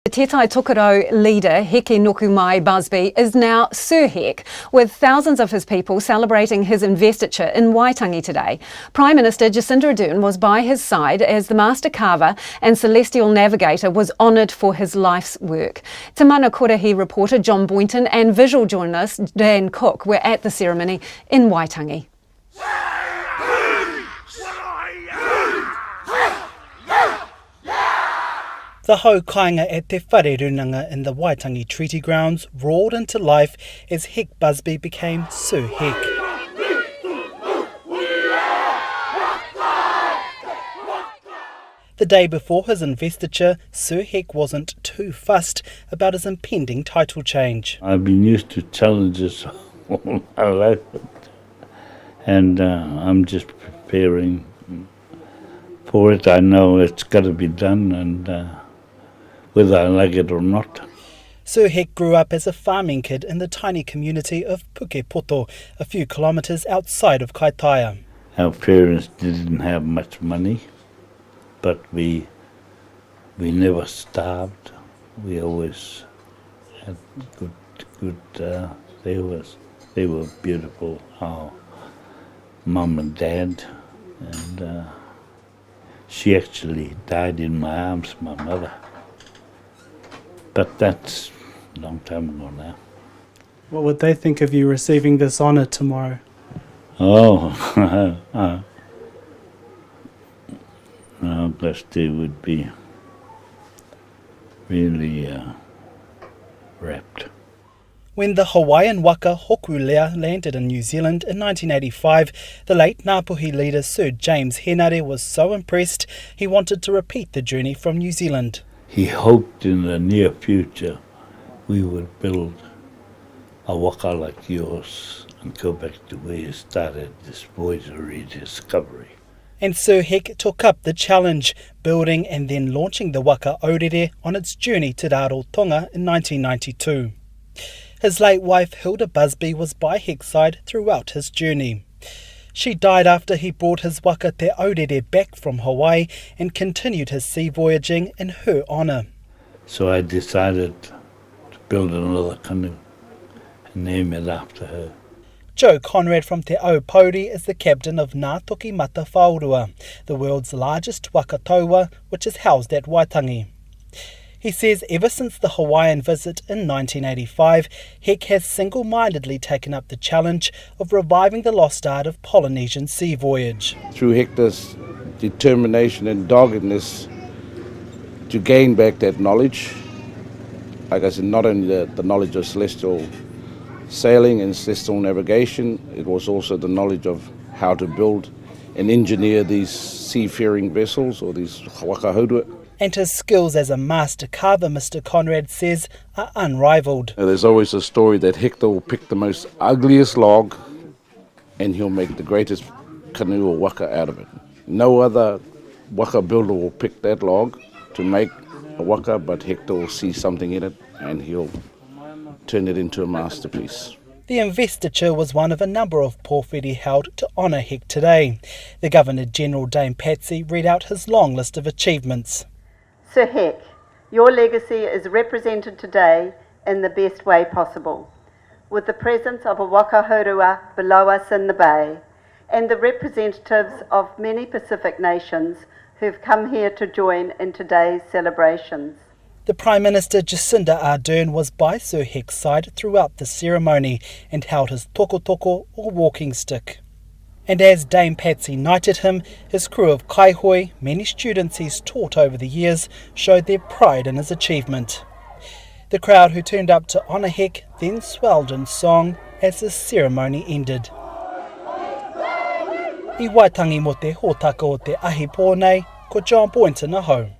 The Taitokerau leader, Hekenukumai Busby, is now Sir Hek, with thousands of his people celebrating his investiture in Waitangi today. Prime Minister Jacinda Ardern was by his side as the master carver and celestial navigator was honoured for his life's work. Te Mana Korahi reporter John Boynton and visual journalist Dan Cook were at the ceremony in Waitangi. The hau kāinga at Te Wharerunanga in the Waitangi Treaty Grounds roared into life as Hek Busby became Sir Hek. The day before his investiture, Sir Hek wasn't too fussed about his impending title change. I've been used to challenges all my life, and I'm just preparing for it. I know it's got to be done, and whether I like it or not. Sir Hek grew up as a farming kid in the tiny community of Pukepoto, a few kilometres outside of Kaitaia. Our parents didn't have much money, but we never starved. We always had good. They were beautiful. Our mum and dad, and she actually died in my arms, my mother. But that's a long time ago now. What would they think of you receiving this honour tomorrow? Oh, I guess they would be really rapt. When the Hawaiian waka Hokulea landed in New Zealand in 1985, the late Ngāpuhi leader Sir James Henare was so impressed he wanted to repeat the journey from New Zealand. He hoped in the near future we would build a waka like yours and go back to where you started this voyage of rediscovery. And Sir Hek took up the challenge, building and then launching the waka Aurere on its journey to Rarotonga in 1992. His late wife Hilda Busby was by Hek's side throughout his journey. She died after he brought his waka Te Aurere back from Hawaii and continued his sea voyaging in her honour. So I decided to build another canoe and name it after her. Joe Conrad from Te Au Pauri is the captain of Ngā Toki Mata Whaurua, the world's largest waka taua, which is housed at Waitangi. He says ever since the Hawaiian visit in 1985, Hek has single-mindedly taken up the challenge of reviving the lost art of Polynesian sea voyage. Through Hector's determination and doggedness to gain back that knowledge, like I said, not only the knowledge of celestial sailing and celestial navigation, it was also the knowledge of how to build and engineer these seafaring vessels or these waka haurua. And his skills as a master carver, Mr. Conrad says, are unrivalled. There's always a story that Hector will pick the most ugliest log and he'll make the greatest canoe or waka out of it. No other waka builder will pick that log to make a waka, but Hector will see something in it and he'll turn it into a masterpiece. The investiture was one of a number of pōwhiri held to honour Hek today. The Governor-General Dame Patsy read out his long list of achievements. Sir Hek, your legacy is represented today in the best way possible, with the presence of a waka haurua below us in the bay and the representatives of many Pacific nations who've come here to join in today's celebrations. The Prime Minister Jacinda Ardern was by Sir Hek's side throughout the ceremony and held his toko or walking stick. And as Dame Patsy knighted him, his crew of kaihoi, many students he's taught over the years, showed their pride in his achievement. The crowd who turned up to honour Hek then swelled in song as the ceremony ended. I Waitangi mo te hōtaka o te ahi pōnei, ko John Boynton ahau.